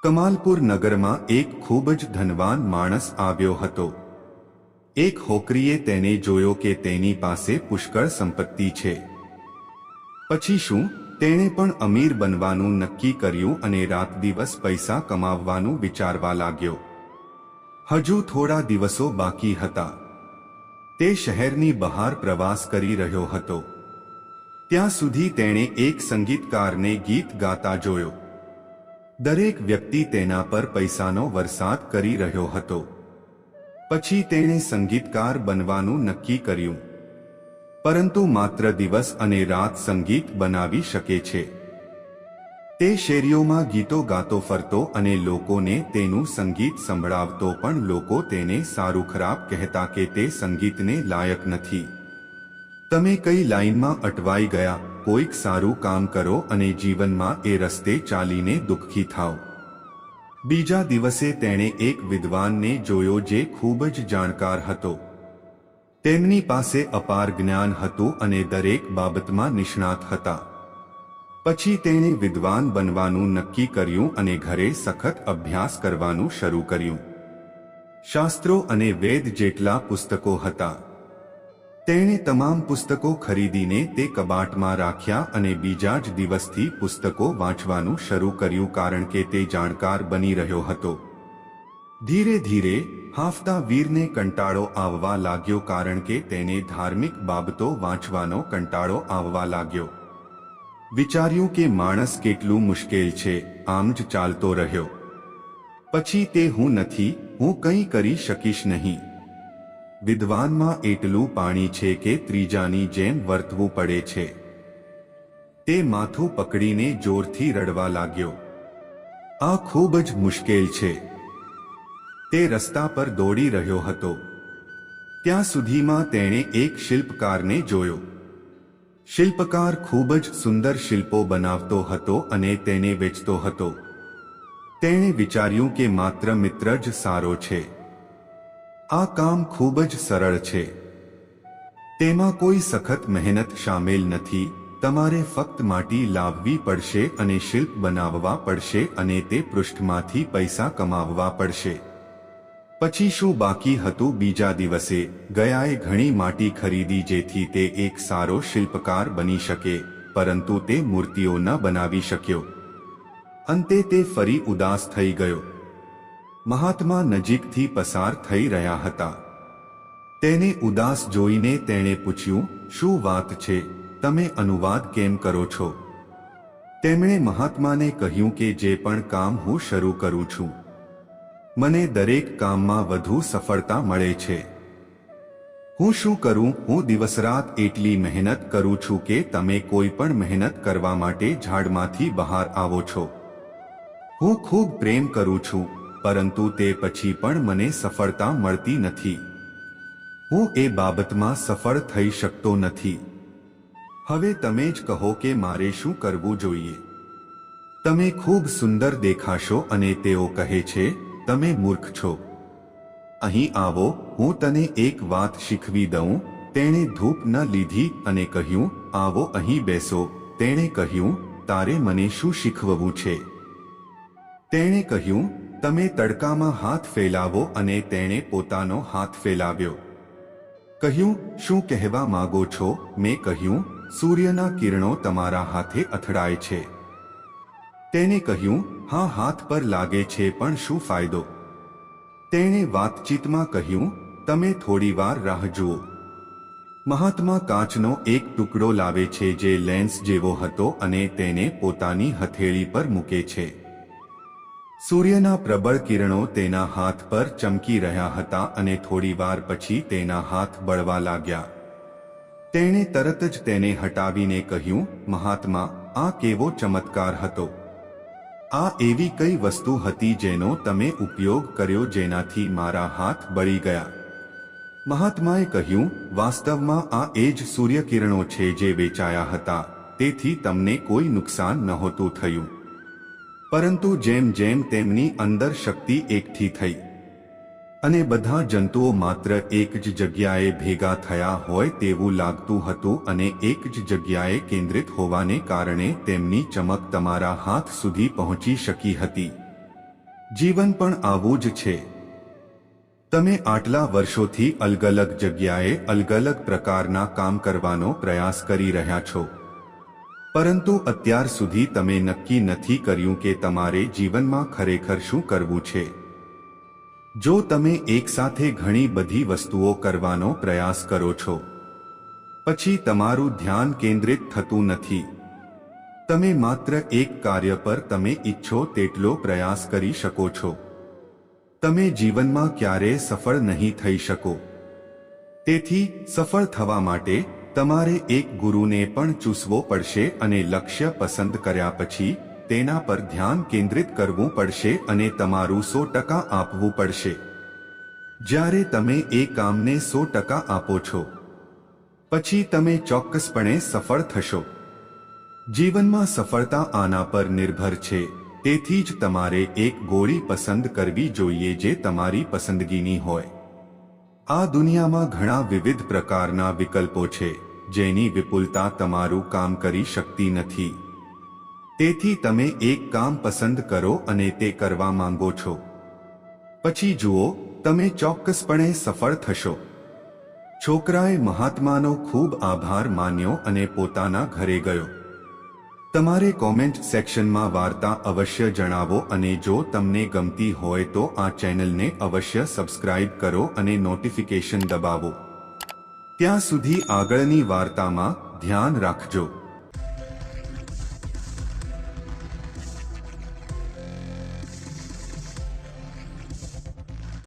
કમાલપુર નગરમાં એક ખૂબ જ ધનવાન માણસ આવ્યો હતો। એક હોકરીએ તેને જોયો કે તેની પાસે પુષ્કળ સંપત્તિ છે। પછી શું, તેણે પણ અમીર બનવાનું નક્કી કર્યું અને રાત દિવસ પૈસા કમાવવાનું વિચારવા લાગ્યો। હજુ થોડા દિવસો બાકી હતા। તે શહેરની બહાર પ્રવાસ કરી રહ્યો હતો। ત્યાં સુધી તેણે એક સંગીતકારને ગીત ગાતા જોયો। દરેક વ્યક્તિ તેના પર પૈસાનો વરસાદ કરી રહ્યો હતો। પછી તેણે સંગીતકાર બનવાનું નક્કી કર્યું, પરંતુ માત્ર દિવસ અને રાત સંગીત બનાવી શકે છે। તે શેરીઓમાં ગીતો ગાતો ફરતો અને લોકોને તેનું સંગીત સંભળાવતો, પણ લોકો તેને સારું ખરાબ કહેતા કે તે સંગીતને લાયક નથી। તમે કઈ લાઈનમાં અટવાઈ ગયા? કોઈક સારું કામ કરો અને જીવનમાં એ રસ્તે ચાલીને દુઃખી થાઓ। બીજા દિવસે તેણે એક વિદ્વાનને જોયો જે ખૂબ જ જાણકાર હતો। તેમની પાસે અપાર જ્ઞાન હતું અને દરેક બાબતમાં નિષ્ણાત હતા। પછી તેણે વિદ્વાન બનવાનું નક્કી કર્યું અને ઘરે સખત અભ્યાસ કરવાનું શરૂ કર્યું। શાસ્ત્રો અને વેદ જેટલા પુસ્તકો હતા। તેણે તમામ પુસ્તકો ખરીદીને તે કબાટમાં રાખ્યા અને બીજા જ દિવસથી પુસ્તકો વાંચવાનું શરૂ કર્યું, કારણ કે તે જાણકાર બની રહ્યો હતો। ધીરે ધીરે હાંફતા વીરને કંટાળો આવવા લાગ્યો, કારણ કે તેને ધાર્મિક બાબતો વાંચવાનો કંટાળો આવવા લાગ્યો। વિચાર્યું કે માણસ કેટલું મુશ્કેલ છે, આમ જ ચાલતો રહ્યો। પછી તે હું નથી, હું કંઈ કરી શકીશ નહીં। વિદ્વાનમાં એટલું પાણી છે કે ત્રીજાની જેમ વર્તવું પડે છે। તે માથું પકડીને જોરથી રડવા લાગ્યો। આ ખૂબ જ મુશ્કેલ છે। તે રસ્તા પર દોડી રહ્યો હતો। ત્યાં સુધીમાં તેણે એક શિલ્પકારને જોયો। શિલ્પકાર ખૂબ જ સુંદર શિલ્પો બનાવતો હતો અને તેને વેચતો હતો। તેણે વિચાર્યું કે માત્ર મિત્ર જ સારો છે। આ કામ ખૂબ જ સરળ છે। તેમાં કોઈ સખત મહેનત શામેલ નથી। તમારે ફક્ત માટી લાવવી પડશે અને શિલ્પ બનાવવા પડશે અને તે પૃષ્ઠમાંથી પૈસા કમાવવા પડશે। પછી શું બાકી હતું? બીજા દિવસે ગયાએ ઘણી માટી ખરીદી જેથી તે એક સારો શિલ્પકાર બની શકે, પરંતુ તે મૂર્તિઓ ન બનાવી શક્યો। અંતે તે ફરી ઉદાસ થઈ ગયો। મહાત્મા નજીકથી પસાર થઈ રહ્યા હતા। તેને ઉદાસ જોઈને તેણે પૂછ્યું, શું વાત છે? તમે અનુવાદ કેમ કરો છો? તેમણે મહાત્માને કહ્યું કે જે પણ કામ હું શરૂ કરું છું, મને દરેક કામમાં વધુ સફળતા મળે છે। હું શું કરું? હું દિવસરાત એટલી મહેનત કરું છું કે તમે કોઈ પણ મહેનત કરવા માટે ઝાડમાંથી બહાર આવો છો। હું ખૂબ પ્રેમ કરું છું, પરંતુ તે પછી પણ મને સફળતા મળતી નથી। હું એ બાબતમાં સફળ થઈ શકતો નથી। હવે તમે જ કહો કે મારે શું કરવું જોઈએ? તમે ખૂબ સુંદર દેખાશો અને તેઓ કહે છે, તમે મૂર્ખ છો। અહીં આવો, હું તને એક વાત શીખવી દઉં। તેણે ધૂપ ન લીધી અને કહ્યું, આવો અહીં બેસો। તેણે કહ્યું, તારે મને શું શીખવવું છે? તેણે કહ્યું, તમે તડકામાં હાથ ફેલાવો અને તેણે પોતાનો હાથ ફેલાવ્યો। કહ્યું, શું કહેવા માંગો છો? મેં કહ્યું, સૂર્યના કિરણો તમારા હાથે અથડાય છે। તેણે કહ્યું, હા, હાથ પર લાગે છે, પણ શું ફાયદો? તેણે વાતચીતમાં કહ્યું, તમે થોડીવાર રાહ જુઓ। મહાત્મા કાચનો એક ટુકડો લાવે છે જે લેન્સ જેવો હતો અને તેને પોતાની હથેળી પર મૂકે છે। સૂર્યના પ્રબળ કિરણો તેના હાથ પર ચમકી રહ્યા હતા અને થોડીવાર પછી તેના હાથ બળવા લાગ્યા। તેણે તરત જ તેને હટાવીને કહ્યું, મહાત્મા, આ કેવો ચમત્કાર હતો! આ એવી કઈ વસ્તુ હતી જેનો તમે ઉપયોગ કર્યો જેનાથી મારા હાથ બળી ગયા? મહાત્માએ કહ્યું, વાસ્તવમાં આ એ જ સૂર્યકિરણો છે જે વેચાયા હતા, તેથી તમને કોઈ નુકસાન નહોતું થયું। પરંતુ જેમ જેમ તેમની અંદર શક્તિ એકઠી થઈ અને બધા જંતુઓ માત્ર એક જ જગ્યાએ ભેગા થયા હોય તેવું લાગતું હતું અને એક જ જગ્યાએ કેન્દ્રિત હોવાને કારણે તેમની ચમક તમારા હાથ સુધી પહોંચી શકી હતી। જીવન પણ આવું જ છે. તમે આટલા વર્ષોથી અલગ અલગ જગ્યાએ અલગ અલગ પ્રકારના કામ કરવાનો પ્રયાસ કરી રહ્યા છો, પરંતુ અત્યાર સુધી તમે નક્કી નથી કર્યું કે તમારે જીવનમાં ખરેખર શું કરવું છે. જો તમે એકસાથે ઘણી બધી વસ્તુઓ કરવાનો પ્રયાસ કરો છો, પછી તમારું ધ્યાન કેન્દ્રિત થતું નથી. તમે માત્ર એક કાર્ય પર તમે ઈચ્છો તેટલો પ્રયાસ કરી શકો છો. તમે જીવનમાં ક્યારેય સફળ નહીં થઈ શકો. તેથી સફળ થવા માટે તમારે એક ગુરુને પણ ચૂસવો પડશે અને લક્ષ્ય પસંદ કર્યા પછી તેના પર ધ્યાન કેન્દ્રિત કરવું પડશે અને તમારું 100% આપવું પડશે. જ્યારે તમે એ કામને 100% આપો છો, પછી તમે ચોક્કસપણે સફળ થશો. જીવનમાં સફળતા આના પર નિર્ભર છે. તેથી જ તમારે એક ગોળી પસંદ કરવી જોઈએ જે તમારી પસંદગીની હોય. આ દુનિયામાં ઘણા વિવિધ પ્રકારના વિકલ્પો છે જેની વિપુલતા તમારું કામ કરી શકતી નથી. તેથી તમે એક કામ પસંદ કરો અને તે કરવા માંગો છો. પછી જુઓ, તમે ચોક્કસપણે સફળ થશો. છોકરાએ મહાત્માનો ખૂબ આભાર માન્યો અને પોતાના ઘરે ગયો. તમારે કોમેન્ટ સેક્શનમાં વાર્તા અવશ્ય જણાવો અને જો તમને ગમતી હોય તો આ ચેનલને અવશ્ય સબસ્ક્રાઇબ કરો અને નોટિફિકેશન દબાવો. ત્યાં સુધી આગળની વાર્તામાં ધ્યાન રાખજો.